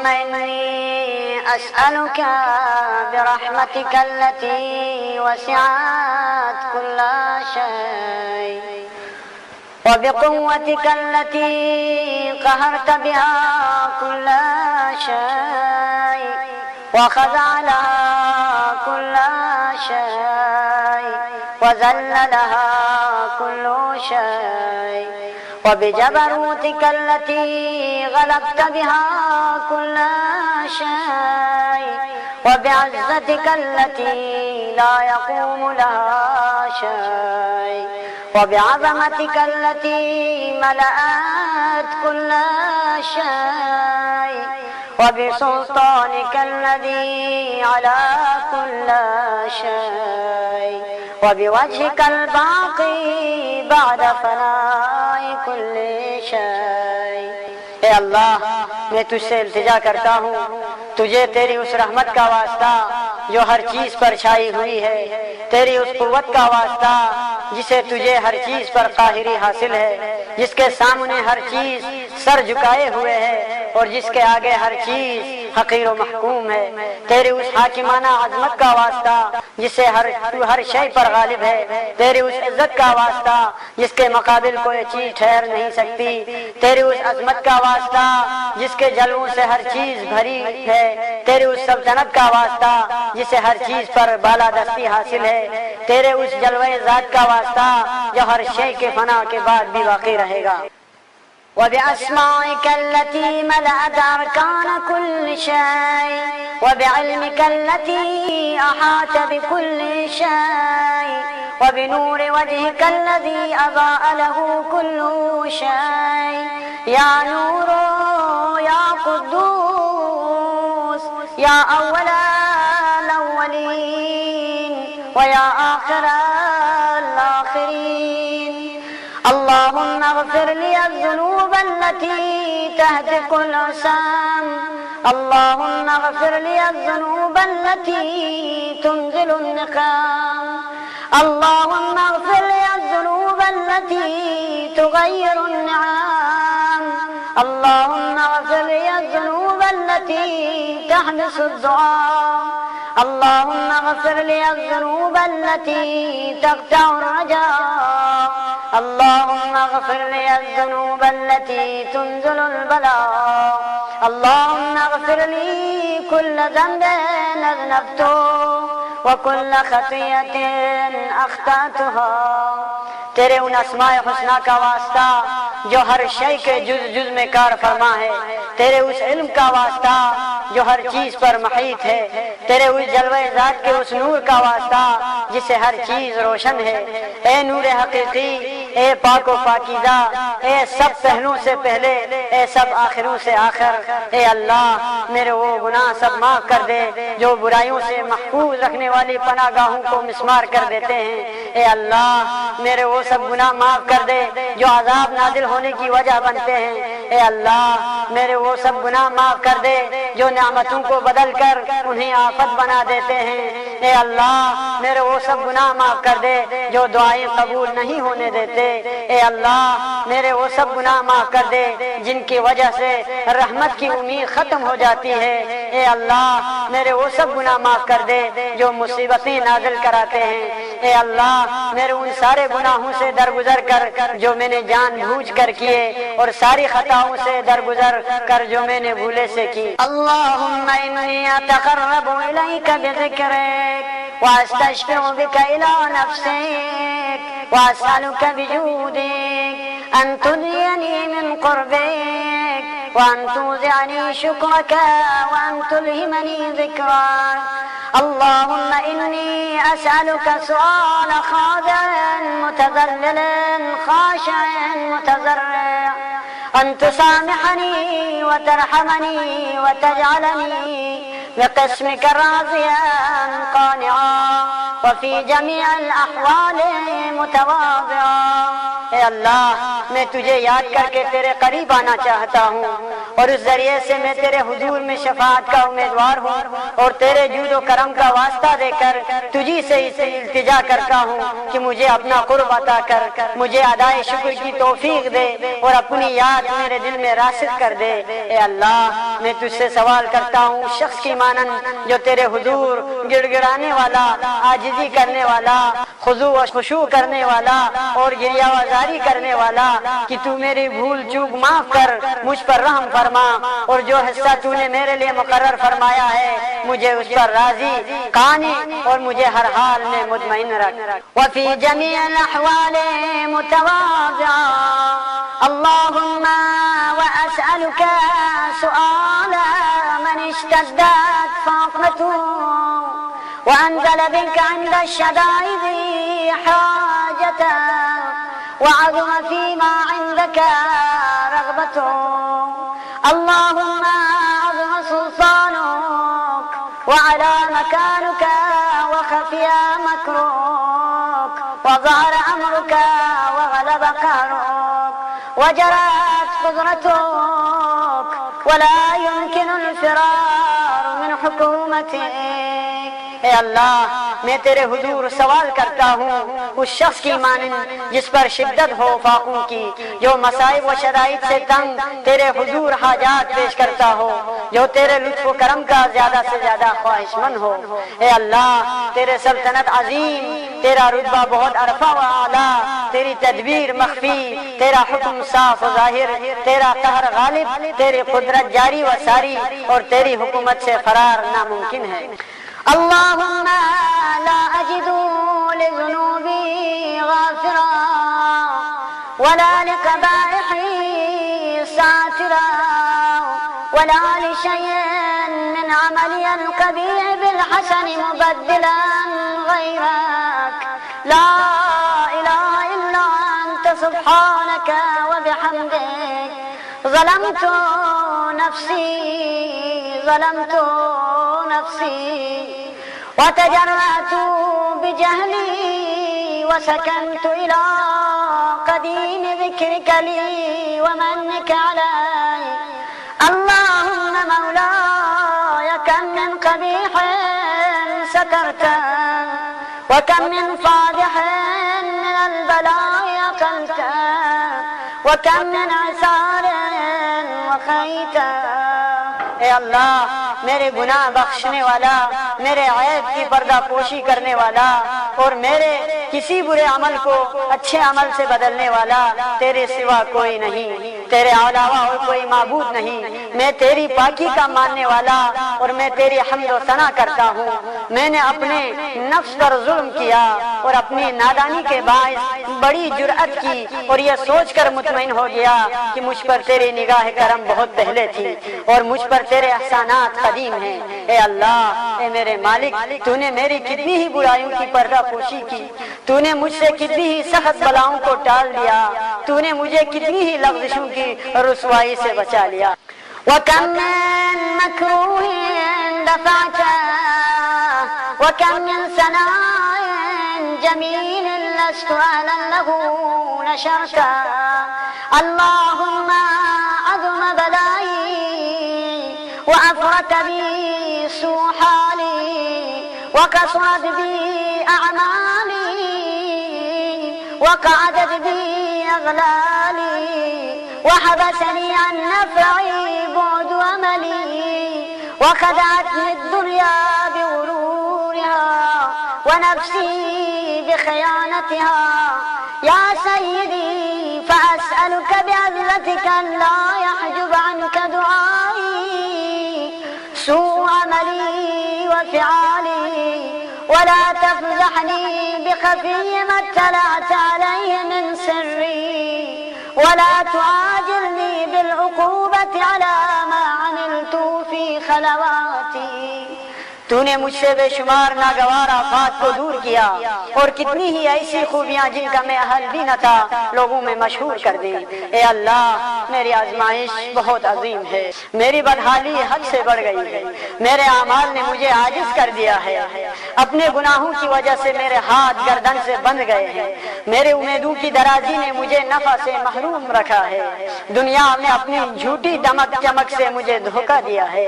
اللهم إني أسألك برحمتك التي وسعت كل شيء وبقوتك التي قهرت بها كل شيء وخضع لها كل شيء وذل لها كل شيء وبجبروتك التي غلبت بها كل شيء وبعزتك التي لا يقوم لها شيء وبعظمتك التي ملأت كل شيء وبسلطانك الذي على كل شيء وبوجهك الباقي بعد فناء كل شيء. اے اللہ میں تجھ سے التجا کرتا ہوں، تجھے تیری اس رحمت کا واسطہ جو ہر چیز پر چھائی ہوئی ہے، تیری اس قوت کا واسطہ جسے تجھے ہر چیز پر قاہری حاصل ہے، جس کے سامنے ہر چیز سر جھکائے ہوئے ہے اور جس کے آگے ہر چیز حقیر و محکوم ہے، تیری اس حاکمانہ عظمت کا واسطہ جسے ہر شے پر غالب ہے، تیری اس عزت کا واسطہ جس کے مقابل کوئی چیز ٹھہر نہیں سکتی، تیری اس عظمت کا واسطہ جس کے جلووں سے ہر چیز بھری ہے، تیری اس سلطنت کا واسطہ جسے ہر چیز پر بالادستی حاصل ہے، تیرے اس جلوہ ذات کا واسطہ جو ہر شے کے فنا کے بعد بھی باقی رہے گا. وبأسمائك التي ملأت أركان كل شيء وبعلمك التي أحاط بكل شيء وبنور وجهك الذي أضاء له كل شيء. يا نور يا قدوس يا أول الأولين ويا آخر الآخرين. اللهم اغفر لي الذنوب التي تهتك الأجسام، اللهم اغفر لي الذنوب التي تنزل النقام، اللهم اغفر لي الذنوب التي تغير النعام، اللهم اغفر لي الذنوب التي تحبس الدعاء، اللهم اغفر لي الذنوب التي تقطع الرجاء، اللهم اغفر لي الذنوب التي تنزل البلاء، اللهم اغفر لي كل ذنب أذنبته وكل خطيئة أخطأتها. تیرے ان اسماء حسنہ کا واسطہ جو ہر شے کے جز میں کار فرما ہے، تیرے اس علم کا واسطہ جو ہر چیز پر محیط ہے، تیرے اس جلوہ ذات کے اس نور کا واسطہ جس سے ہر چیز روشن ہے. اے نور حقیقی، اے پاک و پاکیزہ، اے سب پہلوں سے پہلے، اے سب آخروں سے آخر، اے اللہ میرے وہ گناہ سب معاف کر دے جو برائیوں سے محفوظ رکھنے والی پناہ گاہوں کو مسمار کر دیتے ہیں. اے اللہ میرے وہ سب گناہ معاف کر دے جو عذاب نازل ہونے کی وجہ بنتے ہیں. اے اللہ میرے وہ سب گناہ معاف کر دے جو نعمتوں کو بدل کر انہیں آفت بنا دیتے ہیں. اے اللہ میرے وہ سب گناہ معاف کر دے جو دعائیں قبول نہیں ہونے دیتے. اے اللہ میرے وہ سب گناہ معاف کر دے جن کی وجہ سے رحمت کی امید ختم ہو جاتی ہے. اے اللہ میرے وہ سب گناہ معاف کر دے جو مصیبتیں نازل کراتے ہیں. اے اللہ میرے ان سارے گناہوں سے درگزر کر جو میں نے جان بوجھ کر کیے اور ساری خطاؤں سے درگزر کر جو میں نے بھولے سے کی. اللہم انی اتقرب الیک بذکرک واستشفع بک الی نفسک واسألک بجودک ان تدینی من قربک وان توزعنی شکرک وان تلهمنی ذکرک. اللهم إني أسألك سؤال خاضع متذلل خاشع متضرع أن تسامحني وترحمني وتجعلني بقسمك راضيا قانعا वफी जमीअल अहवाल मुतवाज़िआ। ए अल्लाह, मैं तुझे याद करके तेरे करीब आना चाहता हूँ और उस जरिए से मैं तेरे हुजूर में शफाअत का उम्मीदवार हूँ और तेरे जूद व करम का वास्ता देकर तुझी से इसे इल्तिजा करता हूँ कि मुझे अपना कुर्ब अता कर, मुझे अदाए शुक्र की तौफीक दे और अपनी याद मेरे दिल में रासिद कर दे। ए अल्लाह, मैं तुझसे सवाल करता हूँ उस शख्स की मानन जो तेरे हुजूर गिड़गिड़ाने वाला, आजिजी करने वाला, खुजू व खुशू करने वाला और गिरियावाजारी करने वाला, कि तू मेरी भूल चूक माफ कर, मुझ पर रहम फरमा और जो हिस्सा तूने मेरे लिए मुकर्रर फरमाया है मुझे उस पर राजी, कानी और मुझे हर हाल में मुतमईन रख। वफी जमीअल अहवाल मुतवाज़िआ। अल्लाहुम्मा व असअलुका सुआला मन इश्तद्दत फाक़तुहु व अंज़ल बिका इंद अश-शदाइद हाजतन वअज़म फ़ीमा इंदका रग़बतुहु। अल्लाहुम्मा अज़म सुल्तानुक व अला मकानुका व ख़फ़िया मकरूक व ज़हर अमरुका व ग़लब क़हरुक व जरत क़ुदरतुक व ला युमकिनुल फ़िरार मिन हुकूमतिक। ए अल्लाह, मैं तेरे हुजूर सवाल करता हूँ उस शख्स की मानिन जिस पर शिद्दत हो फाक़ों की, जो मसाइब व शराइत से तंग तेरे हुजूर हाजात पेश करता हो, जो तेरे लुत्फ़ व करम का ज्यादा से ज्यादा ख्वाहिशमंद हो। ए अल्लाह, तेरे सल्तनत अजीम, तेरा रुतबा बहुत अरफा व आला, तेरी तदबीर मख्फी, तेरा हुक्म साफ व ज़ाहिर, तेरा कहर गालिब, तेरी कुदरत जारी व सारी और तेरी हुकूमत से फरार नामुमकिन है। अल्लाहुम्मा ला अजिदु लिज़ुनूबी गाफ़िरा वला लिक़बाइही सातिरा वला लिशैइन मिन अमली अल-क़बीह बिल-हसन मुबद्दिलन ग़ैरक। ला इलाहा इल्ला अंत सुब्हानका व बिहम्दिक ज़लमतु नफ्सी व तजर्रअतु बिजहली व सकनतु इला क़दीम ज़िक्रिका ली व मन्निका अलैहि। अल्लाहुम्मा मौलाय कम मिन क़बीहिन सकरतह व कम मिन फ़ादिहिन मिनल बलाइ अक़लतह व कम मिन असारिन व ख़ैतह। ए अल्लाह, मेरे गुनाह बख्शने वाला, मेरे ऐब की पर्दा पोशी करने वाला और मेरे किसी बुरे अमल को अच्छे अमल से बदलने वाला तेरे सिवा कोई नहीं, तेरे अलावा और कोई माबूद नहीं। मैं तेरी पाकी का मानने वाला और मैं तेरी हम्द व सना करता हूँ। मैंने अपने नफ्स पर जुल्म किया और अपनी नादानी के बाइस बड़ी जुर्अत की और यह सोचकर मुतमईन हो गया कि मुझ पर तेरी निगाह करम बहुत पहले थी और मुझ पर तेरे एहसानात कदीम हैं। ए अल्लाह, ए मेरे मालिक, तूने मेरी कितनी ही बुराइयों की पर्दा पोशी की, तूने मुझसे कितनी ही सख्त बलाओं को टाल दिया, तूने मुझे कितनी ही लग़्ज़िशों की रुसवाई से बचा लिया। वकम मिन मकरूहिन दफ़अता वकम मिन सनाइन जमीलिन लस्तु अहलन लहू नशरता। अल्लाहुम्मा अज़म बलाई व अफ़रत बी सुहाली व कसरत बी अअमाली व क़अदत बी अग़लाली व हबसनी अन नफ़ई बु'द अमली व ख़दअतनी दुनिया बिग़ुरूरिहा व नफ़्सी बिख़ियानतिहा। या सय्यदी फ़अस्अलुका बिअज़्ज़तिका ला यहजुब अन्का दुआई सूअ अमली व फ़िआली व ला तफ़ज़हनी बिख़फ़ी मा इत्तलअत अलैहि मिन सिर्री व ला तुआजिलनी बिलउक़ूबति अला मा अमिलतु फ़ी ख़लवाती। तूने मुझसे बेशुमार नागवार आफात को दूर किया और कितनी ही ऐसी खूबियां जिनका मैं अहल भी न था लोगों में मशहूर कर दी। ए अल्लाह, मेरी आजमाइश बहुत अजीम है, मेरी बदहाली हद से बढ़ गई है, मेरे आमाल ने मुझे आजिज कर दिया है, अपने गुनाहों की वजह से मेरे हाथ गर्दन से बंध गए हैं, मेरे उम्मीदों की दराजी ने मुझे नफा से महरूम रखा है, दुनिया में अपनी झूठी दमक चमक से मुझे धोखा दिया है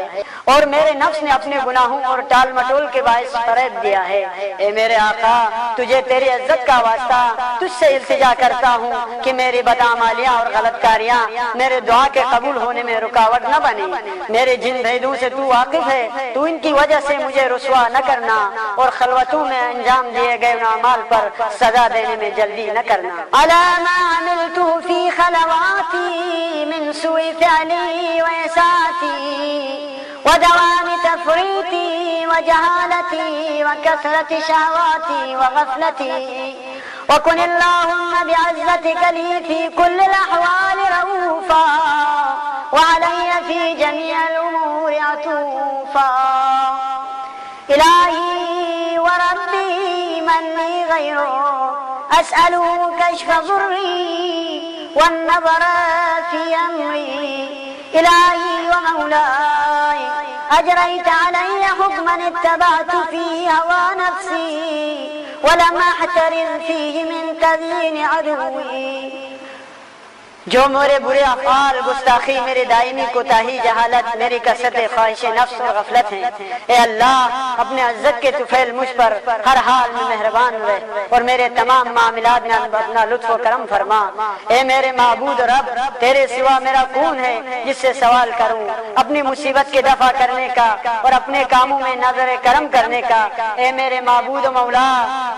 और मेरे नफ्स ने अपने गुनाहों और टाल मटोल के बायस फरेब दिया है। ए मेरे आका, तुझे तेरी इज्जत का वास्ता तुझसे इल्तिजा करता हूँ कि मेरी बदअमालियां और गलतकारियां मेरे दुआ के कबूल होने में रुकावट न बने। मेरे जिन भेदों से तू वाकिफ है, तू इनकी वजह से मुझे रुसवा न करना और खलवतों में अंजाम दिए गए अमाल पर सजा देने में जल्दी न करना। अला मा अमिलतु फी खलवाती मिन सुई फ़अली व इसाती व दवामी तफरीती व जहालती व कसरती शहवाती व गफलती व कुन अल्लाहुम्मा बिअज़्ज़तिका ली फी कुल्लिल अहवालि रऊफ़ा व अलैया फी जमीइल उमूरि अतूफ़ा। इलाही व रब्बी मन ली गैरुक अस्अलु कश्फ ज़ुर्री वन्नज़र फी अम्री। इलाही व मौलाई अजरैत अलैया हुक्मन इत्तबअतु फी हवा नफ्सी वलम अहतरिज़ फीहि मिन तज़यीन अदुव्वी। जो मेरे बुरे अफ़आल, गुस्ताखी, मेरे दायमी कोताही, जहालत, मेरी कसरत ख्वाहिश नफ्स और गफलत हैं, ए अल्लाह अपने इज्जत के तुफैल मुझ पर हर हाल में मेहरबान हुए और मेरे तमाम मामलात में अपना लुत्फ व करम फरमा। ए मेरे माबूद रब, तेरे सिवा मेरा कौन है जिससे सवाल करूं अपनी मुसीबत के दफा करने का और अपने कामों में नजर करम करने का। ए मेरे माबूद मौला,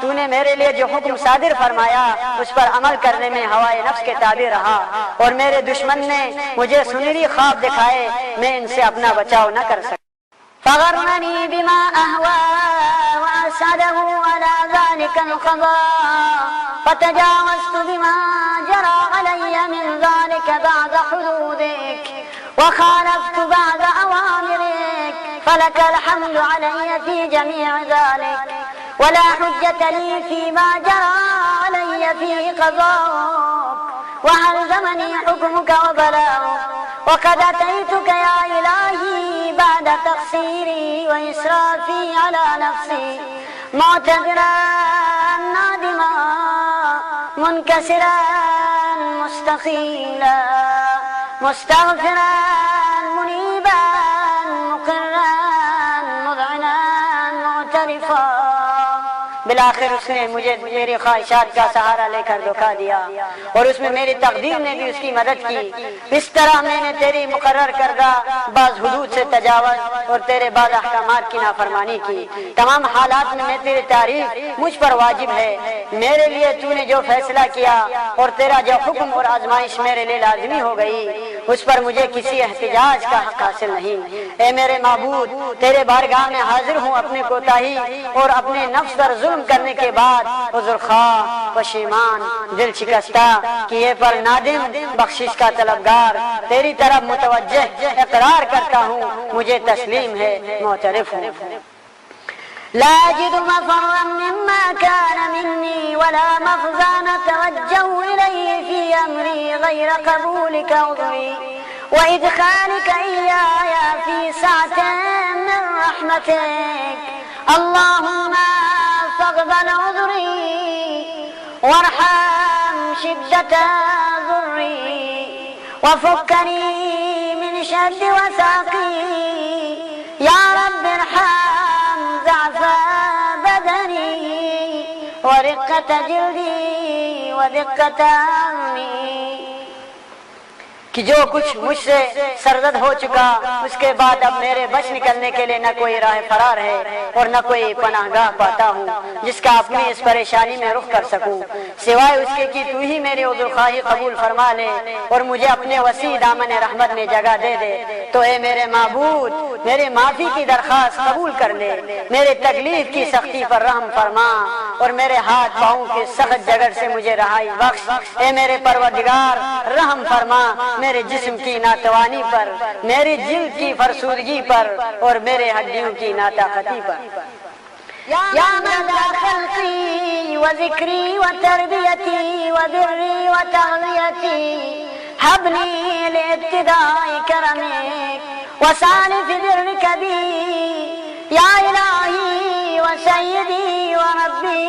तूने मेरे लिए जो हुक्म सादिर फरमाया उस पर अमल करने में हवाए नफ्स के ताबे रहा और मेरे दुश्मन ने मुझे सुनहरी ख्वाब दिखाए, मैं इनसे अपना बचाव न कर सका। फगरनी बिमा अहवा व असदहु अला ज़ालिका अल-क़ज़ा फतजावज़तु बिमा जरा अलैया मिन ज़ालिका बअद हुदूदिक व खालफ़तु बअद अवामिरिक फलकल हम्दु अलैया फी जमीइ ज़ालिक वला हुज्जत ली फीमा जरा अलैया फी क़ज़ाक वहल्ज़मनी हुक्मुक व बलागुक वक़द अतैतुक या इलाही बअद तक़सीरी व इसराफ़ी अला नफ़्सी मुअतज़िरन नादिमा मुनकसिरन मुस्तक़ीला मुस्तग़फ़िरन मुनीबन मुक़र्रन मुज़अनन मुअतरिफ़ा। बिलाखिर उसने मुझे मेरी ख्वाहिशात का सहारा लेकर धोखा दिया और उसमें मेरी तकदीर ने भी उसकी मदद की। इस तरह मैंने तेरी मुकर्रर करदा बाज़ हुदूद से तजावज़ और तेरे बाज़ अहकामात की नाफरमानी की। तमाम हालात में मैं तेरी तारीफ मुझ पर वाजिब है। मेरे लिए तूने जो फैसला किया और तेरा जो हुक्म और आजमाइश मेरे लिए लाजमी हो गई, उस पर मुझे किसी एहतिजाज का हक हासिल नहीं। ए मेरे माबूद, तेरे बारगाह में हाजिर हूँ अपनी कोताही और अपने नफ्स पर जुल्म करने के बाद उज़्र ख़्वाह, पशीमान, दिल शिकस्ता, किए पर नादिम, बख्शिश का तलबगार, तेरी तरफ मुतवज्जह इक़रार करता हूँ, मुझे तस्लीम है, मुअतरिफ हूँ। ला अजिदु मफ़र्रन मिम्मा कान मिन्नी वला मफ़ज़ान तवज्जहु इलैहि फ़ी अम्री ग़ैर क़बूलिक उज़्री व इदख़ालिक इय्याया फ़ी सअतिन मिन रहमतिक। अल्लाहुम्मा फ़क़्बल उज़्री वरहम शिद्दत ज़ुर्री वफ़ुक्कनी मिन शद्दि वसाक़ी। या रब्बि इरहम ज़अफ़ बदनी व रिक़्क़त जिल्दी व दिक़्क़त अज़मी। कि जो कुछ मुझसे सरजद हो चुका उसके बाद अब मेरे बच निकलने के लिए न कोई राह फरार है और न कोई पनाहगाह पाता हूँ जिसका अपनी इस परेशानी में रुख कर सकूँ, सिवाय उसके कि तू ही मेरी उज़्र-ख़्वाही कबूल फरमा ले और मुझे अपने वसी दामन रहमत में जगह दे दे। तो ए मेरे माबूद, मेरे माफ़ी की दरख्वास्त कबूल कर ले, मेरे तकलीफ की सख्ती पर रहम फरमा और मेरे हाथ पाँव के सख्त जगड़ से मुझे रहाई बख्श। ए मेरे परवरदिगार, रहम फरमा, मेरे जिस्म की नातवानी पर, मेरी जिल्द की फरसूदगी पर और मेरे हड्डियों की नाताकती पर। या मदा खल्क़ी व ज़िक्री व तरबियती व बिर्री व तग़ज़ियती हबनी लिब्तिदाई करमिक व सालिफ़ बिर्रिक बी या इलाही व सय्यदी व रब्बी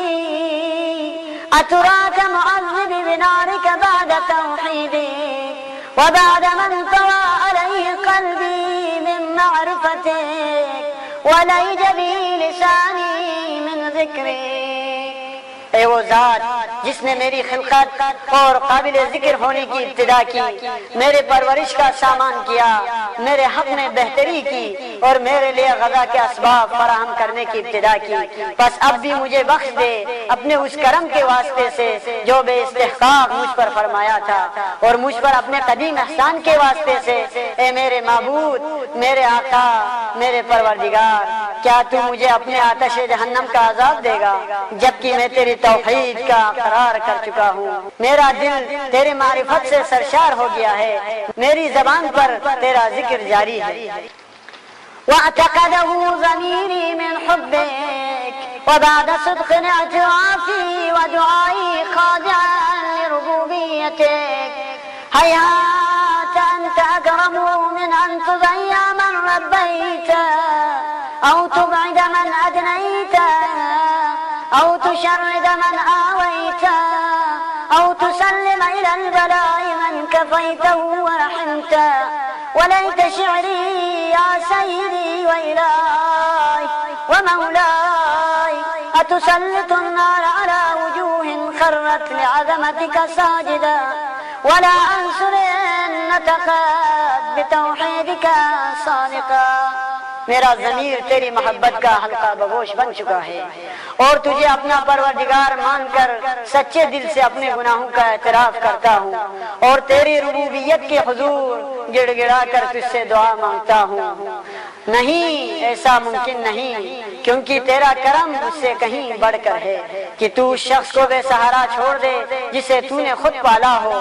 अतराक मुअज़्ज़ब बिनारिक बाद तौहीदिक व बाद मन तवा अलैहि क़ल्बी मिन मअरिफ़तिक व लयज बी लिसानी मिन ज़िक्रिक। ए वो ज़ात जिसने मेरी खिलकत और काबिल जिक्र होने की इब्तिदा की, मेरे परवरिश का सामान किया, मेरे हक में बेहतरी की और मेरे लिए गज़ा के असबाब फराहम करने की इब्तिदा की। बस अब भी मुझे बख्श दे अपने उस करम के वास्ते से जो बेइस्तिहक़ाक़ मुझ पर फरमाया था और मुझ पर अपने कदीम एहसान के वास्ते से। ए मेरे माबूद, मेरे आका, मेरे परवरदिगार, क्या तू मुझे अपने आतिश जहन्नम का अज़ाब देगा जबकि मैं तेरी तौहीद का इक़रार कर चुका हूँ। मेरा दिल तेरे मारिफत से सरशार हो गया है, मेरी ज़बान पर तेरा जिक्र जारी है। वअतक़दहु ज़मीरी मिन हुब्बिक व बाद सिद्क़िन इअतिराफ़ी व दुआई ख़ाज़िअन लिरुबूबियतिक हय्यात अंत अकरमु मिन अन तुज़य्या मन रब्बैत औ तुबइद मन अदनैत औ तुशर्रिद मन आवैत औ तुसल्लिम इलल बलाइ मन कफ़ैतहु व रहमत वलैत शिअरी या सय्यदी व इलाही व मौलाई अतुसल्लितु अन्नार अला वजूहिन खर्रत लिअज़मतिक साजिदा वला अंसुरन्नतक बितौहीदिक सादिक़ा। मेरा ज़मीर तेरी मोहब्बत का हल्का बगोश बन चुका है और तुझे अपना परवरदिगार मानकर सच्चे दिल से अपने गुनाहों का एतराफ़ करता हूँ और तेरी रुबूबियत के हुजूर गिड़गिड़ा कर तुझसे दुआ मांगता हूँ। नहीं, ऐसा मुमकिन नहीं, क्योंकि तेरा करम उससे कहीं बढ़कर है कि तू उस शख्स को बेसहारा छोड़ दे जिसे तूने खुद पाला हो,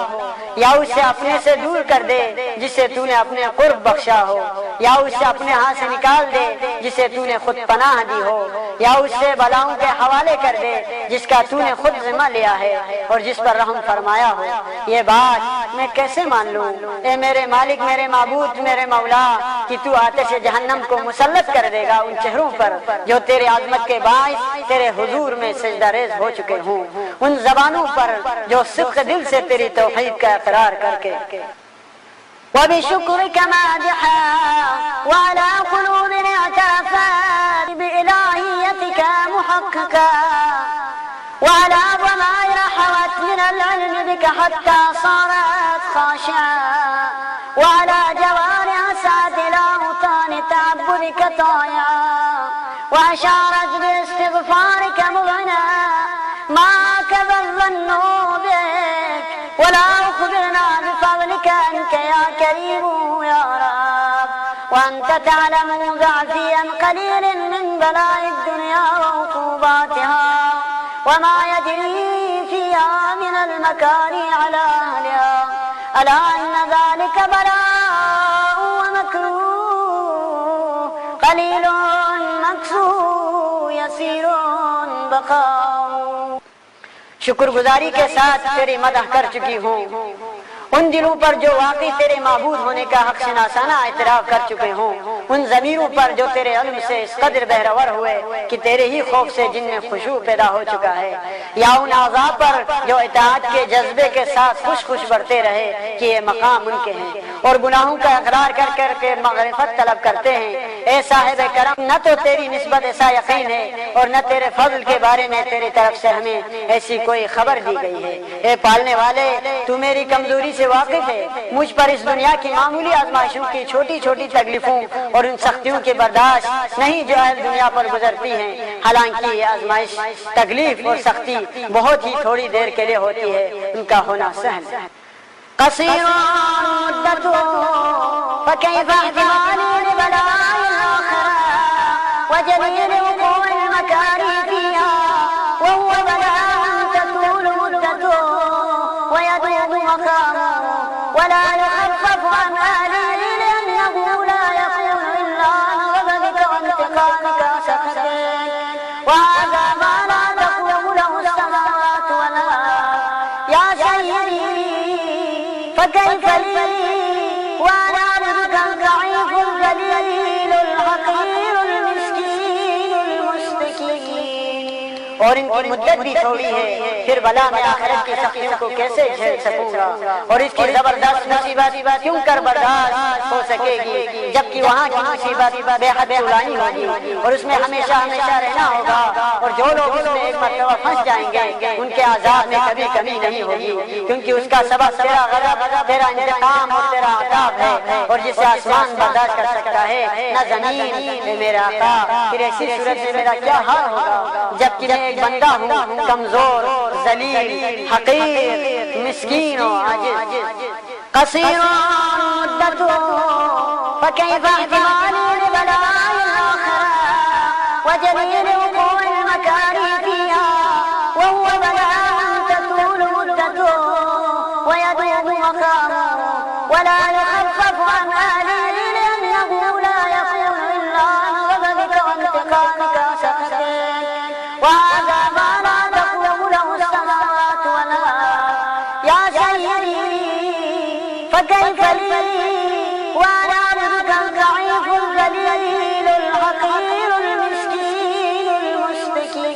या उसे अपने से दूर कर दे जिसे तूने अपने कुर्ब बख्शा हो, या उसे अपने हाथ से निकाल दे जिसे तूने खुद पनाह दी हो, या उससे बलाओं के हवाले कर दे जिसका तूने खुद जिम्मा लिया है और जिस पर रहम फरमाया हो। ये बात मैं कैसे मान लूं ए मेरे मालिक, मेरे माबूद, मेरे मौला, कि तू आतिश जहन्नम को मुसल्लत कर देगा उन चेहरों पर जो तेरे आज़मत के बाइस तेरे हुजूर में सजदा रेज़ हो चुके हों, उन ज़बानों पर जो सिद्क़ दिल से तेरी तौहीद का इक़रार करके वबिशुक्रिक मादिहा व अला क़ुलूबिन अताफ़त बिइलाहियतिक मुहक़्क़क़ा व अला ज़माइर हवत मिनल इल्म बिक हत्ता सारत ख़ाशिआ व अला जवारिह सात इला औतान तअब्बुदिक ताया व अशारत बिइस्तिग़फ़ारिक मुग़ना मा कज़ा ज़न्नु बिक वला उख़बिरना बिफ़ज़लिक अन्का या करीम या रब व अन्त तअलमु ज़अफ़ी अन क़लीलिन मिन बलाइ दुनिया व उक़ूबातिहा व मा यजरी फ़ीहा मिनल मकारी अला अहलिहा अला अन्न ज़ालिक बलाअ व मकरूह क़लीलुन मक़सूर यसीरुन बक़ाअ। शुक्रगुजारी के साथ तेरी मदह कर चुकी हूँ उन दिलों पर जो वाकई तेरे माबूद होने का हक शनासाना एतराफ़ कर चुके हों, उन ज़मीरों पर जो तेरे इल्म से इस कदर बहरवर हुए कि तेरे ही खौफ से जिनमें खुशू पैदा हो चुका है, या उन आज़ा पर जो इताअत के जज्बे के साथ खुश खुश बढ़ते रहे कि ये मकाम उनके हैं और गुनाहों का इक़रार कर कर के मग़फ़िरत तलब करते हैं। ए साहिब करम, न तो तेरी निस्बत ऐसा यकीन है और न तेरे फज़ल के बारे में तेरी तरफ से हमें ऐसी कोई खबर दी गई है। ए पालने वाले, तू मेरी कमजोरी से वाकिफ है, मुझ पर इस दुनिया की मामूली आजमाइशों की छोटी छोटी तकलीफों और उन सख्तियों की बर्दाश्त नहीं जो अहल दुनिया पर गुजरती हैं। हालांकि ये आजमाइश, तकलीफ और सख्ती बहुत ही थोड़ी देर के लिए होती है, उनका होना सहल है। ولا يخفف और इनकी मुद्दत भी थोड़ी है, फिर भला मैं आखिरत की सख्तियों को कैसे झेल सकूंगा, और इसकी जबरदस्त मुसीबत क्यों कर बर्दाश्त हो सकेगी, जबकि वहाँ की मुसीबत बेहद तुलानी होगी और उसमें हमेशा हमेशा रहना होगा, और जो लोग उसमें एक मरतबा फंस जाएंगे उनके आजाद में कभी कमी नहीं होगी, क्योंकि उसका सबब तेरा गज़ब, तेरा इंतकाम और तेरा अज़ाब है, और जिसे आसमान बर्दाश्त कर सकता है न जमीन। मेरा आका, फिर ऐसी सूरत में मेरा क्या हाल होगा, जबकि मैं एक बंदा हूँ, कमजोर, जलील, हकीर, मिस्कीन और आजिज़। कसीर मुद्दतु फकैफ इहतिमाली लिबलाइ आखिरा वजलील वक़ूअ मकारी फीहा वहुव बलाअन ततूल मुद्दतु वयदूम मक़ामु वला युख़फ़फ़ अन अहलिhi लिअन्नहु ला यक़ूनु इल्ला अन ग़ज़बिका वइंतिक़ामिका सख़तिक वहाज़ा मा ला तक़ूमु लहु अस्समावातु वल अर्ज़ या सय्यदी फकैफ ली वअना अब्दुका ज़ईफ़ु ज़लील हक़ीर मिस्कीन मुस्तकीन।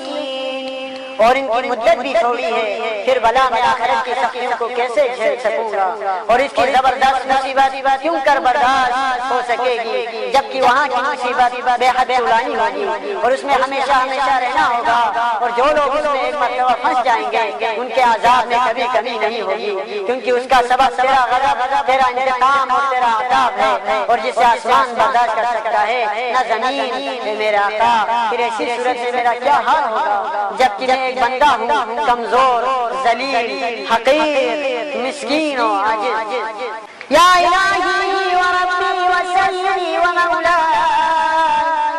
और इनकी मुद्दत भी थोड़ी है, फिर भला मैं आखिरत की सख्तियों को कैसे झेल सकूंगा, और इसकी जबरदस्त मुसीबत क्यों कर बर्दाश्त हो सकेगी, जबकि वहाँ की मुसीबत बेहद तुलानी होगी और उसमें हमेशा हमेशा रहना होगा, और जो लोग उसमें एक मरतबा फंस जाएंगे उनके आजाद में कभी कमी नहीं होगी, क्योंकि उसका सबब तेरा गज़ब, तेरा इंतकाम और तेरा अज़ाब है, और जिसे आसमान बर्दाश्त कर सकता है न जमीन। मेरा आका, फिर ऐसी सूरत में मेरा क्या हाल होगा, जबकि मैं एक बंदा हूँ, कमजोर, जलील, हकीर, मिस्कीन और आजिज़। या इलाही व रब्बी व सय्यदी व मौलाई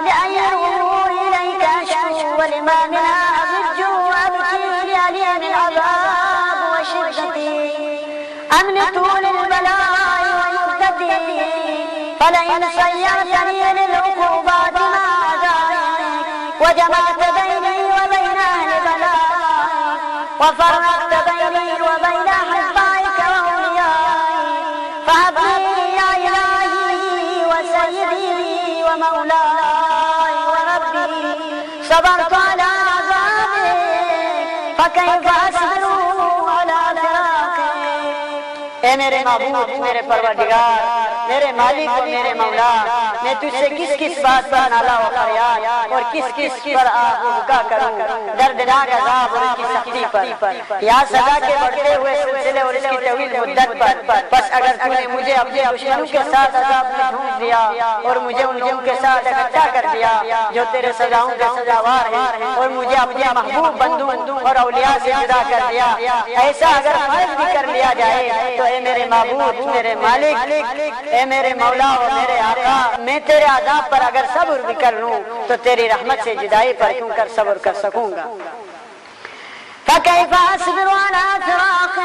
लिअय्यि उमूरी इलैका अशकू व लिमा मिनहा अज़ुज्जु व अबकी लिअलीम अज़ाब व शिद्दती अमन तूल البلاء ومقتدي فلئن صيرتني للعقوبات ما ذلك وجمعت بيني وبين أهل بلائك وفرقت بيني وبين أحبائك وأوليائك فهب لي يا إلهي وسيدي ومولاي وربي صبرت على عذابك فكيف أصبر على فراقك। ए मेरे महबूब, मेरे परवरदिगार, मेरे मालिक और मेरे मौला, मैं तुझसे किस किस बात पर नाला और फरियाद और किस किस पर आहुका करूं, दर्दनाक अज़ाब और इसकी सख्ती पर, या सजा के बढ़ते हुए सिलसिले और इसकी तवील मुद्दत पर। बस अगर तूने मुझे अपने दुश्मनों के साथ अज़ाब में ढूंढ दिया और मुझे उन के साथ इकट्ठा कर दिया जो तेरे सजाओं के सजावार हैं, और मुझे अपने महबूब बंदू और औलिया से जुदा कर दिया, ऐसा अगर फर्ज भी कर लिया जाए तो ए मेरे महबूब, मेरे मालिक, ए मेरे मौला और मेरे आका, मैं तेरे अज़ाब पर अगर सब्र भी कर लूं तो तेरी रहमत से जुदाई पर क्यों कर सब्र कर सकूंगा। فكيف أصبر على فراقك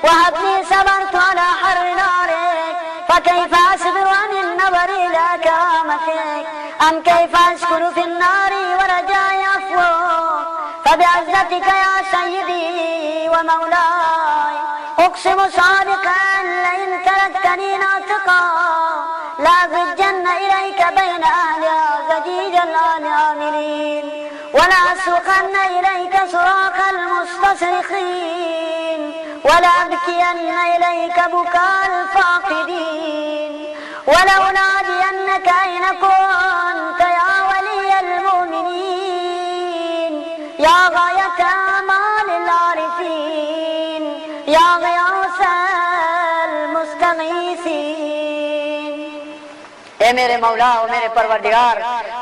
وهبني صبرت على حر نارك فكيف أصبر عن النظر إلى كرامتك أم كيف أشكر في النار ورجاء عفوك فبعزتك يا سيدي ومولاي أقسم صادقا لئن تركتني ناطقا لأضجن إليك بين أهلها زجيج العاملين ولا أسوقن إليك صراخ المستصرخين ولا أبكين إليك بكاء الفاقدين ولا أنادينك أين كنت يا ولي المؤمنين يا غاية آمال العارفين يا غياث المستغيثين। ए मेरे मौला और मेरे परवरदिगार,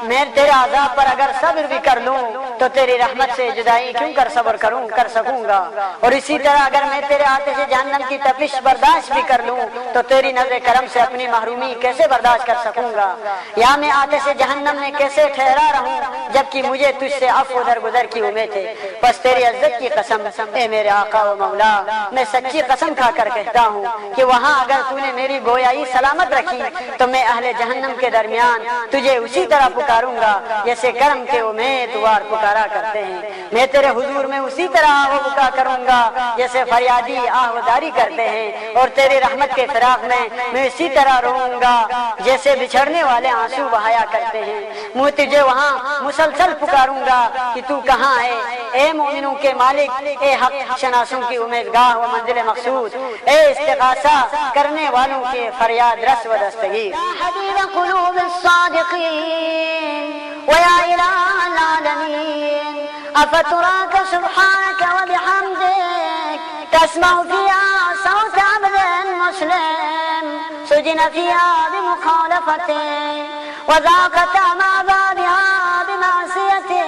मैं तेरे अज़ाब पर अगर सब्र भी कर लूं तो तेरी रहमत से जुदाई क्यों कर सब्र कर सकूंगा, और इसी तरह अगर मैं तेरे आतिश जहन्नम की तपिश बर्दाश्त भी कर लूं तो तेरी नज़र करम से अपनी महरूमी कैसे बर्दाश्त कर सकूंगा, या मैं आतिश जहन्नम में कैसे ठहरा रहूं जबकि मुझे तुझसे अफ़्व दरगुजर की उम्मीद है। बस तेरी इज्जत की कसम ए मेरे आका व मौला, मैं सच्ची कसम खाकर कहता हूँ कि वहाँ अगर तूने मेरी गोयाई सलामत रखी तो मैं अहले जहन्नम के दरमियान तुझे उसी तरह पुकारूंगा जैसे कर्म के उम्मीदवार पुकारा करते हैं। मैं तेरे हुजूर में उसी तरह आह करूंगा जैसे फरियादी आहवदारी करते हैं, और तेरी रहमत के फिराक में मैं इसी तरह रोऊंगा जैसे बिछड़ने वाले आंसू बहाया करते हैं। मैं तुझे वहाँ मुसलसल पुकारूंगा कि तू कहाँ है, ए मोमिनों के मालिक, ए हक शनासों की उम्मीदगाह व मंजिल मकसूद, ए इस्तिगासा करने वालों के फरियाद रस व दस्तगीर। हबीब कुलूब सादिकीन व या इलाहल आलमीन अफतुराक सुब्हानक व बिहम्दिक तस्मउ फिया सौत अब्दिन मुस्लिम सुजिन फिया बिमुखालफतिक वज़ाक़ तमाज़ा बिहा बिमासियतिक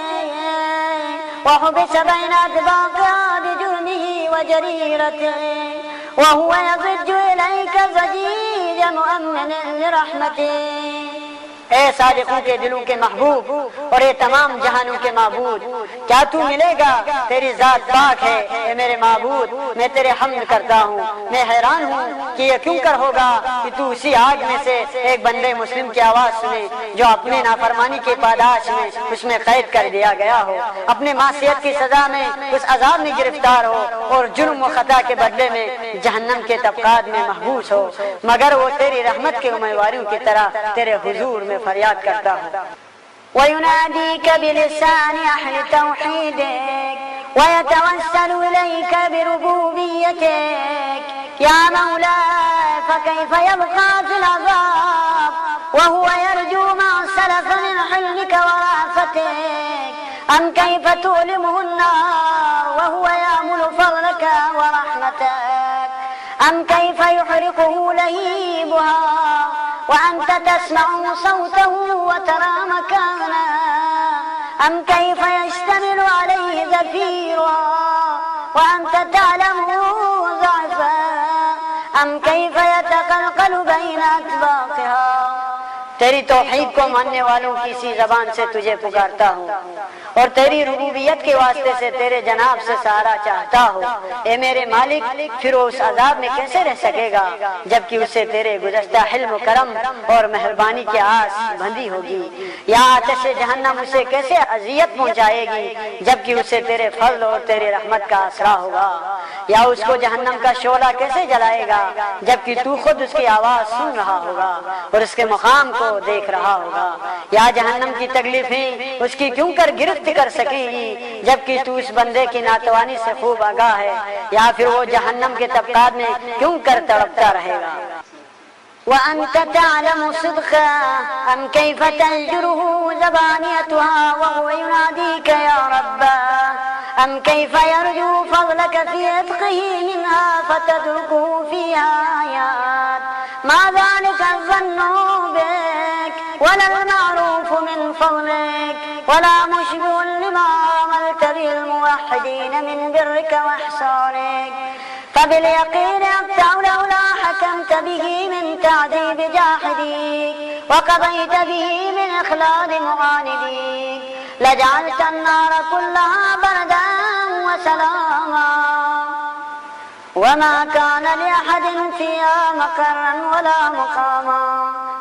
वहुबिस बैन अदबाक़ बिजुर्मिही व जरीरतिक वहुव यज़िज्जु इलैक ज़जीज मुअम्मिन लिरहमतिक। ए सादिकों के दिलों के महबूब और ये तमाम जहानों के माबूद, क्या तू मिलेगा? तेरी जात पाक है ए मेरे माबूद, मैं तेरे हम्द करता हूँ। मैं हैरान हूँ कि ये क्यों कर होगा कि तू उसी आग में से एक बंदे मुस्लिम की आवाज सुने जो अपने नाफरमानी के पादाश में उसमें कैद कर दिया गया हो, अपने मासियत की सजा में उस अजाब में गिरफ्तार हो और जुर्म व खता के बदले में जहन्नम के तबकात में महबूस हो, मगर वो तेरी रहमत के उम्मीदवारों की तरह तेरे हुजूर में फरियाद करता हूँ। वयुनादीक बिलिसान अहल तौहीदिक वयतवस्सल इलैक बिरुबूबियतिक या मौला फकैफ यबका फिल अज़ाब वहुव यरजू मा सलफ मिन हिल्मिक व रअफतिक अम कैफ तुलिमुहु अन्नार वहुव यामुल फज़लक व रहमतक अम कैफ युहरिकुहु लहीबुहा وأنت تسمع صوته وترى مكانه أم كيف يشتمل عليه زفيرها وأنت تعلم ضعفه أم كيف يتقلقل بين أطباقها। तेरी तौहीद को मानने वालों की सी जबान से तुझे पुकारता हूँ और तेरी रुबूबियत के वास्ते से तेरे जनाब से सहारा चाहता हो। ए मेरे मालिक, फिर उस अजाब में कैसे रह सकेगा जबकि उसे तेरे गुज़श्ता हिल्म करम और मेहरबानी की आस बंधी होगी। या आतिश जहन्नम उसे कैसे अजियत पहुँचाएगी जबकि उसे तेरे फजल और तेरे रहमत का आसरा होगा। या उसको जहन्नम का शोला कैसे जलाएगा जबकि तू खुद उसकी आवाज सुन रहा होगा और उसके मकाम को देख रहा होगा। या जहन्नम की तकलीफें उसकी क्यों कर गिरफ्त कर सकेगी जबकि तू इस बंदे की नातवानी से खूब आगाह है। या फिर वो जहन्नम के तबकात में क्यों कर तड़पता रहेगा। वअन्त तअलमु सिद्क़ा अम कैफ़ तंजुरुहु ज़बानियतुहा वहुव युनादीका या रब्बा अम कैफ़ यरजू फ़ज़लक फ़ी इत्क़िही मिन्हा फ़तत्रुकुहु फ़ीहा आयात मा ज़ालिका ज़न्नु बिक वलल मअरूफ़ु मिन फ़ज़लिक वला मुशबिहुन लिमा अमलत बिल मुवह्हिदीन मिन बिर्रिका व इहसानिक فباليقين أقطع لولا حكمت به من تعذيب جاحديك وقضيت به من إخلاد معانديك لجعلت النار كلها بردا وسلاما وما كان لأحد فيها مقرا ولا مقاما।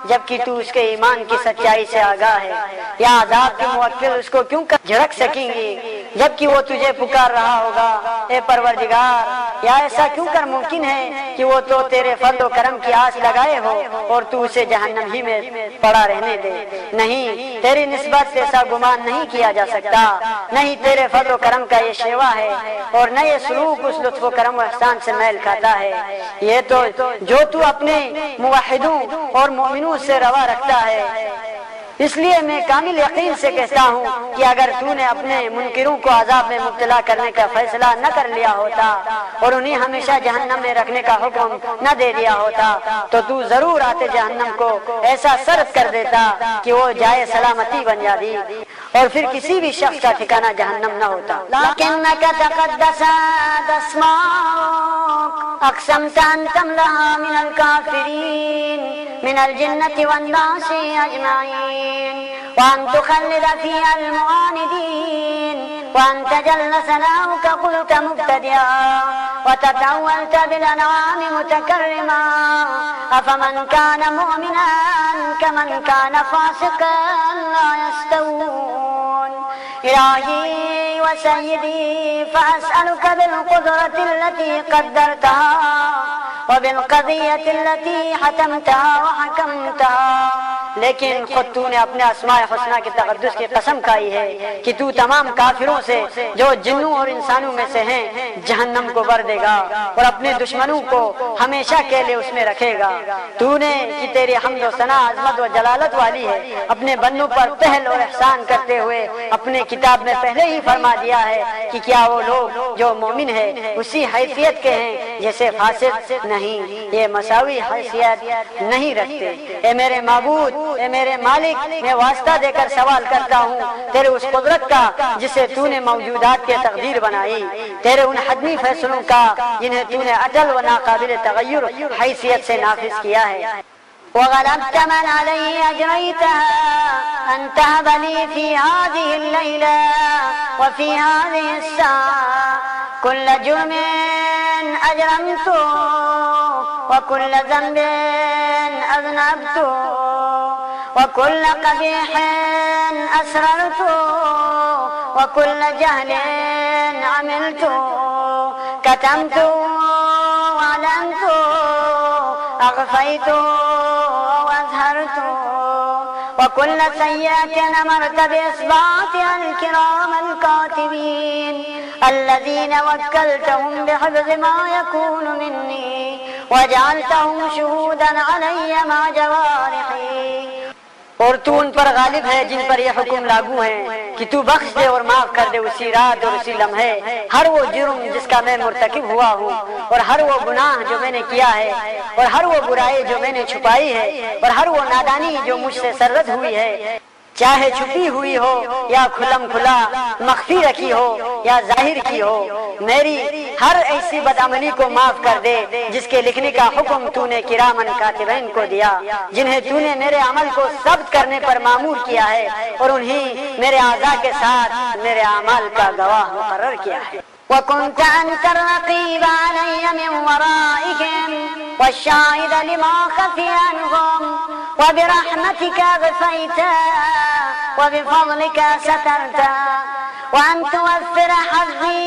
जबकि तू उसके ईमान की सच्चाई से आगाह है, या आजाब के मुवक्किल उसको क्यों झड़क सकेंगे जबकि वो तुझे पुकार रहा होगा ए परवरदिगार। या ऐसा क्यों कर मुमकिन है कि वो तो तेरे फضل व करम की आस लगाए हो और तू उसे जहन्नम ही में पड़ा रहने दे। नहीं, तेरी निस्बत से ऐसा गुमान नहीं किया जा सकता। नहीं, तेरे फضل व करम का ये शेवा है और न ये सलूक उस लुत्फ व करम व एहसान से मैल खाता है। ये तो जो तू अपने मुवहिदों और मोमिनों से रवा रखता है। इसलिए मैं कामिल यकीन से कहता हूँ कि अगर तूने अपने मुनकिरों को अजाब में मुब्तला करने का फैसला न कर लिया होता और उन्हें हमेशा जहन्नम में रखने का हुक्म न दे दिया होता तो तू जरूर आते जहन्नम को ऐसा सर्द कर देता कि वो जाए सलामती बन जाती और फिर किसी भी शख्स का ठिकाना जहन्नम न होता। लाकिन्नका तक़द्दसत अस्माउक अक़समत अन तमलहा मिनल काफ़िरीन मिनल जिन्नति वन नासी अजमाईन वन तुखल्लिद फ़ीहा अल मुआनिदीन وأنت جل ثناؤك قلت مبتدئا وتتولت بالأنعام متكرما أفمن كان مؤمنا كمن كان فاسقا لا يستوون. إلهي وسيدي فأسألك بالقدرة التي قدرتها وبالقضية التي حتمتها وحكمتها، लेकिन खुद तूने अपने अस्माए हुस्ना के तक़द्दुस की कसम खाई है कि तू तमाम काफिरों से जो जिन्नों और इंसानों में से हैं जहन्नम को भर देगा और अपने दुश्मनों को हमेशा के लिए उसमें रखेगा। तूने कि तेरी हम्द व सना अज़मत व जलालत वाली है अपने बंदों पर पहल और एहसान करते हुए अपने किताब में पहले ही फरमा दिया है कि क्या वो लोग जो मोमिन है उसी हैसियत के हैं जैसे फासिक नहीं, ये मसावी हैसियत नहीं रखते। ए मेरे माबूद, ए मेरे मालिक, मैं वास्ता देकर सवाल करता हूँ तेरे उस कुदरत का जिसे तूने मौजूदात के तकदीर बनाई, तेरे उन हदमी फैसलों का जिन्हें तूने अटल व नाकाबिल तगय्युर हैसियत से नाफिज किया है। वग़लबत मन अलैहि अजरैतहा अन तहब ली फी हाज़िहि लैला व फी हाज़िहि अस्साअ कुल्ल जुर्मिन अजरमतु व कुल्ल ज़ंबिन अज़नबतु वकुल्ल क़बीहिन असररतु वकुल्ल जहलिन अमिलतु कतमतु वअलनतु अख़फ़ैतु वअज़हरतु वकुल्ल सय्यतिन अमरत बिइस्बातिहा अल-किराम अल-कातिबीन الذين वक्कलतहुम बिहिफ्ज़ मा यकूनु मिन्नी वजअलतहुम शुहूदन अलैया मा जवारिही। और तू उन पर गालिब है जिन पर यह हुक्म लागू है कि तू बख्श दे और माफ कर दे उसी रात और उसी लम्हे हर वो जुर्म जिसका मैं मुर्तकिब हुआ हूँ और हर वो गुनाह जो मैंने किया है और हर वो बुराई जो मैंने छुपाई है और हर वो नादानी जो मुझसे सररद हुई है, चाहे छुपी हुई हो या खुलम खुला मख्फी रखी हो या जाहिर की हो। मेरी हर ऐसी बदअमली को माफ कर दे जिसके लिखने का हुक्म तूने किरामन कातिबीन को दिया, जिन्हें तूने मेरे अमल को ज़ब्त करने पर मामूर किया है और उन्हीं मेरे आज़ा के साथ मेरे अमाल का गवाह मुकर्रर किया है। वकुन्त अन्त रक़ीब अलैया मिन वराइहिम वश्शाहिद लिमा ख़फ़िया अन्हुम वबिरहमतिक अग़फ़ैता वबिफ़ज़लिक सतरता वअन तुवफ़्फ़िर हज़्ज़ी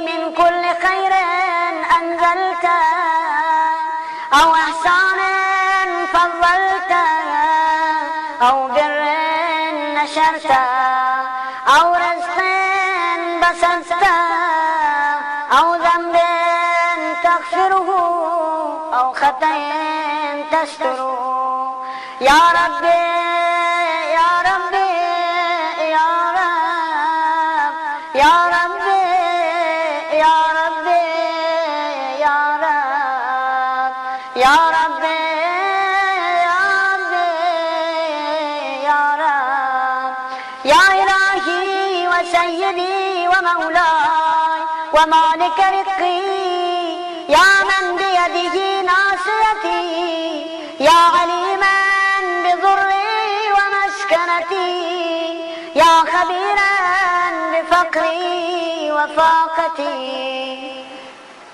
मिन कुल्लि ख़ैरिन अंज़लता औ इहसानिन फ़ज़्ज़लता औ बिर्रिन नशरता औ रिज़्क़िन बसत्ता औ ज़ंबिन तग़फ़िरुहु औ ख़तइन तस्तुरुहु। या रब्बी या रब्बी या रब या रब्बी या रब्बी या रब या रब्बी या रब या इलाही व सय्यदी व मौलाय व मालिक रिज़्क़ी या मन बियदिही नासियती या अलीमन बिज़ुर्री व मस्कनती या खबीरन बिफ़क़्री व फ़ाक़ती।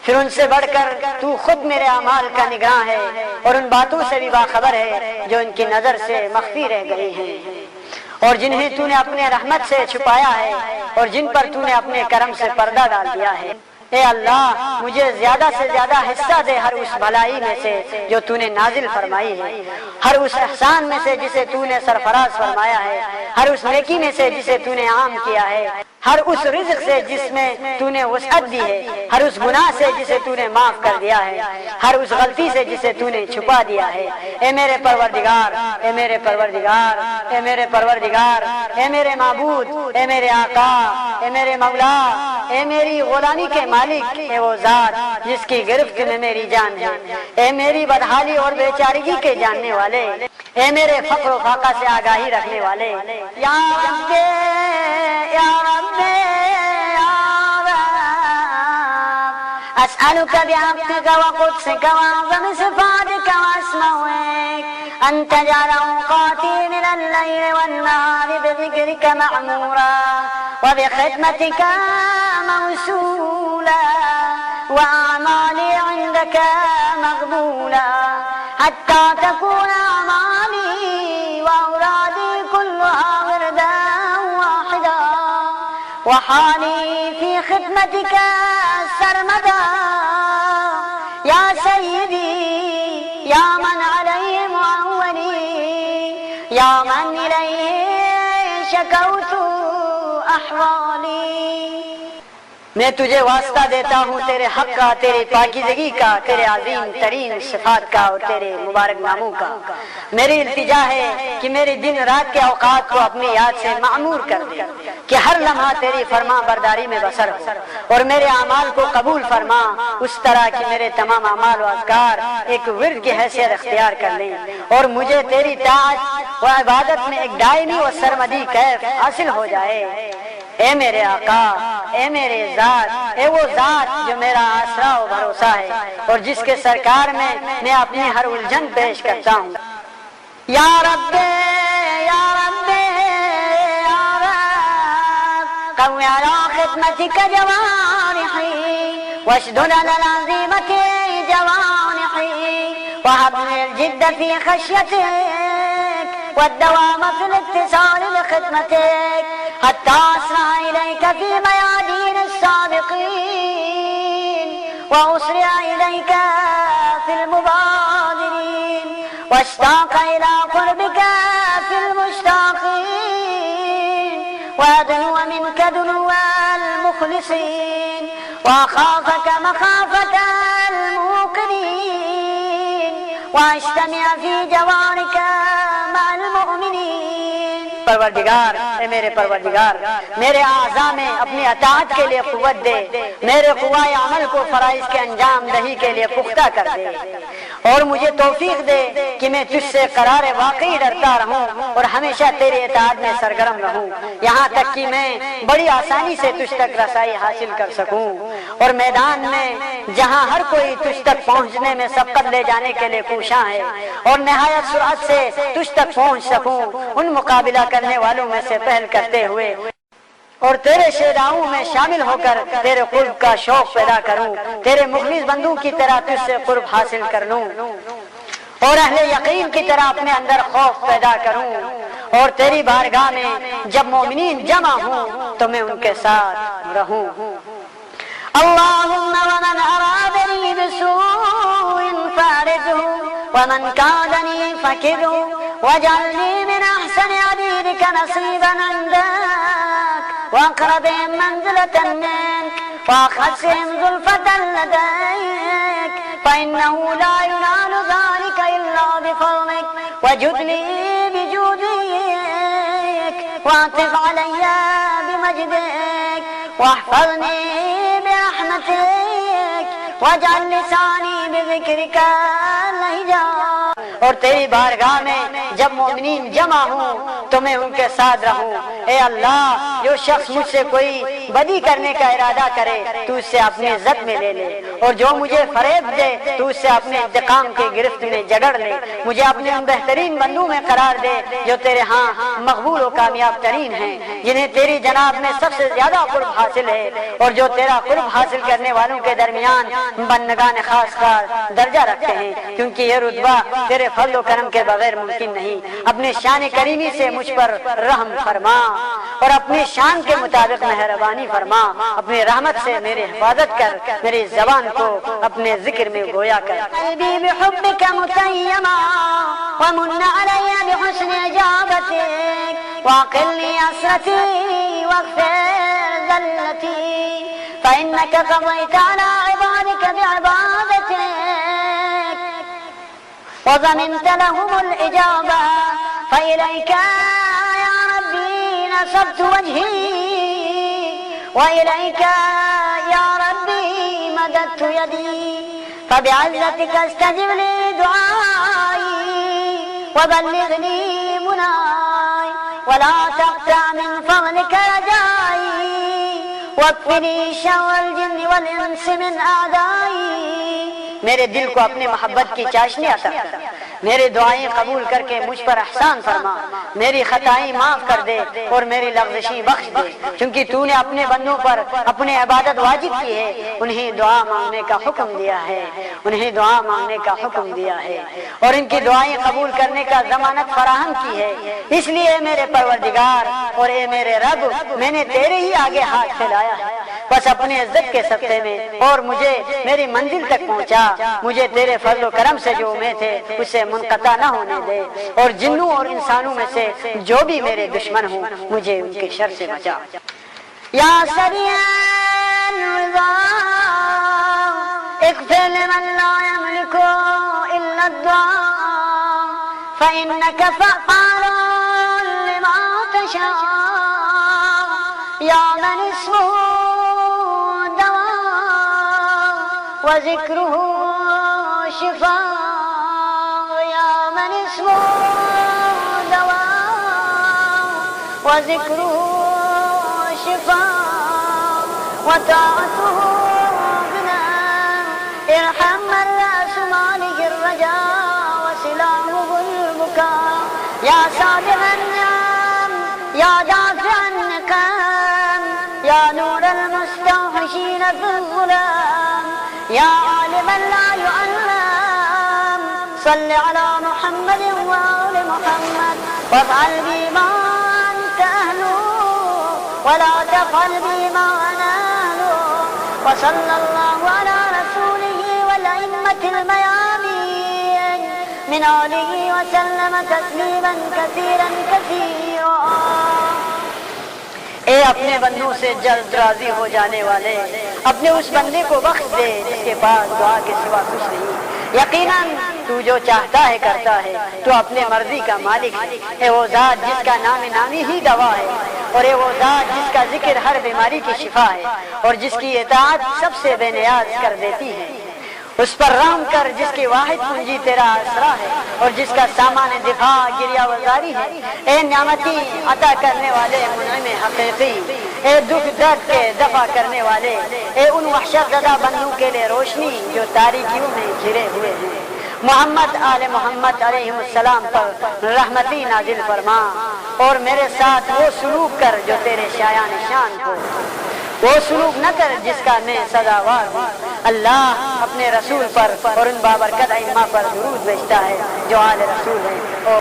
फिर उनसे बढ़कर तू खुद मेरे अमाल का निगरां है और उन बातों से भी बाखबर है जो इनकी नजर से मख्फी रह गई हैं और जिन्हें तूने अपने रहमत से छुपाया है और जिन पर तूने अपने करम से पर्दा डाल दिया है। ए अल्लाह, मुझे ज्यादा से ज्यादा हिस्सा दे हर उस भलाई में से जो तूने नाजिल फरमाई है, हर उस एहसान में से जिसे तूने सरफराज फरमाया है, हर उस नेकी में से जिसे तूने आम किया है, हर उस रिज़्क़ से जिसमें तूने वसअत दी है, हर उस गुनाह से जिसे तूने माफ कर दिया है, हर उस गलती से जिसे तूने छुपा दिया है। ए मेरे परवरदिगार, ए मेरे परवरदिगार, ए मेरे परवरदिगार, ए मेरे माबूद, ए मेरे आका, ए मेरे मौला, ए मेरी गुलामी के मालिक, ए वो ज़ात जिसकी गिरफ्त में मेरी जान है, ए मेरी बदहाली और बेचारगी के जानने वाले, ए मेरे फक्र व फाका से आगाही रखने वाले। या रब्बे या रब्बे या रब अस्अलुका बिहक़्क़िक व क़ुद्सिक व अज़म सिफ़ातिक व अस्माइक अन तजअल औक़ाती मिनल लैल वन नहार बिज़िक्रिक मअमूरा وبخدمتك موصولا وأعمالي عندك مقبولا حتى تكون أعمالي وأورادي كلها وردا واحدا وحالي في خدمتك سرمدا يا سيدي يا من عليه معولي يا من إليه شكوت أحوالي मैं तुझे वास्ता देता हूँ तेरे हक का, तेरे पाकीज़गी का, तेरे अजीम तरीन सिफात का और तेरे मुबारक नामों का। मेरी इल्तिजा है कि मेरे दिन रात के औकात को अपनी याद से मामूर कर दे कि हर लम्हा तेरी फरमा बरदारी में बसर हो और मेरे अमाल को कबूल फरमा उस तरह कि मेरे तमाम अमाल व अज़कार एक विर्द की हैसियत अख्तियार कर लें और मुझे तेरी ताअत व इबादत में एक दायमी व सरमदी कैफ हासिल हो जाए। ए मेरे आका, ए मेरे जात, ए वो जात जो मेरा आसरा और भरोसा है और जिसके सरकार में मैं अपनी हर उलझन पेश करता हूँ। या रब्बे या रब्बे या रब क़व्वी अला खिदमतिक जवारिही वशदुद अला अज़ीमति जवानिही वहब लिल जिद्द फी खश्यतिक वद्दवाम फिल इत्तिसाल बिखिदमतिक हत्ता अस्रा इलैक फी मयादीन अस्साबिकीन वउस्रिया इलैक फिल मुबादिरीन वश्ताक़ इला क़ुर्बिक फिल मुश्ताक़ीन वअदनु मिनक दुनुवल मुख़लिसीन वअख़ाफ़क मख़ाफ़तल मूक़िनीन वअज्तमिअ फी जवारिक मअल मुअमिनीन। परवरदिगार, ए मेरे परवरदिगार, मेरे आज़ा में अपनी अताअत के लिए कुव्वत दे, मेरे क़ुव्वाए अमल को फ़राइज़ के अंजाम दही के लिए पुख्ता कर दे और मुझे तौफीक दे कि मैं तुझसे करार वाकई डरता रहूं और हमेशा तेरे इताअत में सरगर्म रहूं, यहाँ तक कि मैं बड़ी आसानी से तुझ तक रसाई हासिल कर सकूं और मैदान में जहाँ हर कोई तुझ तक पहुँचने में सबकत ले जाने के लिए कोशां है और नहायत सुरअत से तुझ तक पहुँच सकूं, उन मुकाबिला करने वालों में से पहल करते हुए और तेरे शेराओं में शामिल होकर तेरे कुर्ब का शौक पैदा करूं, तेरे मुखलिस बंदों की तरह तुझसे कुर्ब हासिल कर लूं और अहले यकीन की तरह अपने अंदर खौफ पैदा करूं और तेरी बारगाह में जब मोमिनीन जमा हूं तो मैं उनके साथ रहूं। अल्लाहुम्मा वमन अरादनी बिसूइन फारिजहु वमन कादनी फकिरहु वजअलनी मिन अहसनि अबीदिक नसीबन इंदक वअक़रबहिम मंज़िलतन मिनक वअख़स्सिहिम ज़ुल्फ़तन लदैक फ़इन्नहु ला युनालु ज़ालिका इल्ला बिफ़ज़लिक वजुदनी बिजूदिक वअतिफ़ अलय्या बिमजदिक वअहफ़ज़नी बिरहमतिक वजअल लिसानी बिज़िक्रिक लहिजा। और तेरी बारगाह में जब मोमिनीन जमा हूँ तो मैं उनके साथ रहूँ। ए अल्लाह, जो शख्स मुझसे कोई बदी करने का इरादा करे तू उससे अपनी इज्जत में ले ले और जो मुझे फरेब दे तू उससे अपने इंतकाम की गिरफ्त में जगड़ ले। मुझे अपने उन बेहतरीन बंदों में करार दे जो तेरे हाँ मकबूल और कामयाब तरीन हैं, जिन्हें तेरी जनाब में सबसे ज्यादा कुर्ब हासिल है और जो तेरा कुर्ब हासिल करने वालों के दरमियान बंदगान खास का दर्जा रखते हैं, क्योंकि ये रुतबा तेरे फज़ल व करम के बगैर मुमकिन नहीं। अपने शान करीमी से मुझ पर रहम फरमा और अपनी शान के मुताबिक मेहरबानी फरमा। अपनी रहमत से मेरी हिफाजत कर, मेरी ज़बान को अपने जिक्र में गोया कर। क़ल्बी बिहुब्बिका मुतय्यमा व मुन्ना अलैया बिहुस्नि इजाबतिक वअक़िलनी असरती वग़फ़िर ज़ल्लती फ़इन्नका क़ज़यता अला इबादिका बिइबादतिक वज़मिनत लहुमुल इजाबा फ़इलैक या रब्बी नसबतु वजही वइलैक या रब्बी मददतु यदी फ़बिइज़्ज़तिक अस्तजिब ली दुआई वबल्लिग़नी मुनाई वला तक़ता मिन फ़ज़लिक रजाई वक़्फ़िनी शर्रल जिन्न वल इंस मिन आदाई। मेरे दिल को अपनी मोहब्बत की चाशनी अता कर, मेरी दुआएं कबूल करके मुझ पर एहसान फरमा, मेरी खताएं माफ कर दे और मेरी लग़्ज़िशें बख्श दे, क्योंकि तूने अपने बंदों पर अपनी इबादत वाजिब की है, उन्हें दुआ मांगने का हुक्म दिया है, उन्हें दुआ मांगने का हुक्म दिया है और इनकी दुआएं कबूल करने का जमानत फराहम की है। इसलिए मेरे परवरदिगार और ए मेरे रब, मैंने तेरे ही आगे हाथ फैलाया है, बस अपने इज्जत के सत्ते में और मुझे मेरी मंजिल तक पहुंचा। मुझे तेरे फजल करम से जो उम्मीद थे उससे मुनक़ता न होने दे और जिन्नों और इंसानों में से जो भी मेरे दुश्मन हो मुझे उनके शर से बचा। या सरियान इग़फ़िर लिमन ला यमलिकु इल्ला दुआ फ़इन्नका फ़अ्आलुन लिमा तशा या मन इस्मुहु दवा व ज़िक्रुहु शिफ़ा या मन इस्मुहु दवा व ज़िक्रुहु शिफ़ा व ताअतुहु बिना इरहम मर्रास मालिकिर रजा व सिलाहुल बुका या सादिक़न निअम या दाफ़िअन निक़ाम या नूरल मुस्तवहिशीन फ़िल ग़ुलाम या आलिमन ला युअल्लम सल्लि अला मुहम्मद व आलि मुहम्मद वफ़अल बिमा अन्ता अहलुहु वला तफ़अल बिमा अना अहलुहु व सल्लल्लाहु अला रसूलिही वल अइम्मतिल मयामीन मिन आलिही व सल्लम तस्लीमन कसीरन कसीरा। ए अपने बंदों से जल्द राजी हो जाने वाले, अपने उस बंदे को बख्श दे जिसके पास दुआ के सिवा कुछ नहीं। यकीनन तू जो चाहता है करता है, तू अपने मर्जी का मालिक है। ए वो ज़ात जिसका नाम नामी ही दवा है और ए वो ज़ात जिसका जिक्र हर बीमारी की शिफा है और जिसकी इताअत सबसे बेनियाज कर देती है। उस पर रहम कर जिसकी वाहिद पूंजी तेरा आसरा है और जिसका सामान दिफा गिरिया वजारी है। ए न्यामती अता करने वाले मुनइम हकीकी, ए दुख दर्द के दफा करने वाले, ए उन वहशत ज़दा बंदों के लिए रोशनी जो तारीकियों में घिरे हुए हैं। मोहम्मद आले मोहम्मद अलैहिस्सलाम पर रहमती नाजिल फरमा और मेरे साथ वो सलूक कर जो तेरे शाया निशान हो, वो सलूक न कर जिसका मैं सदावार हूँ। अल्लाह अपने रसूल पर और उन बाबरकत अइम्मा पर दुरूद भेजता है जो आले रसूल है।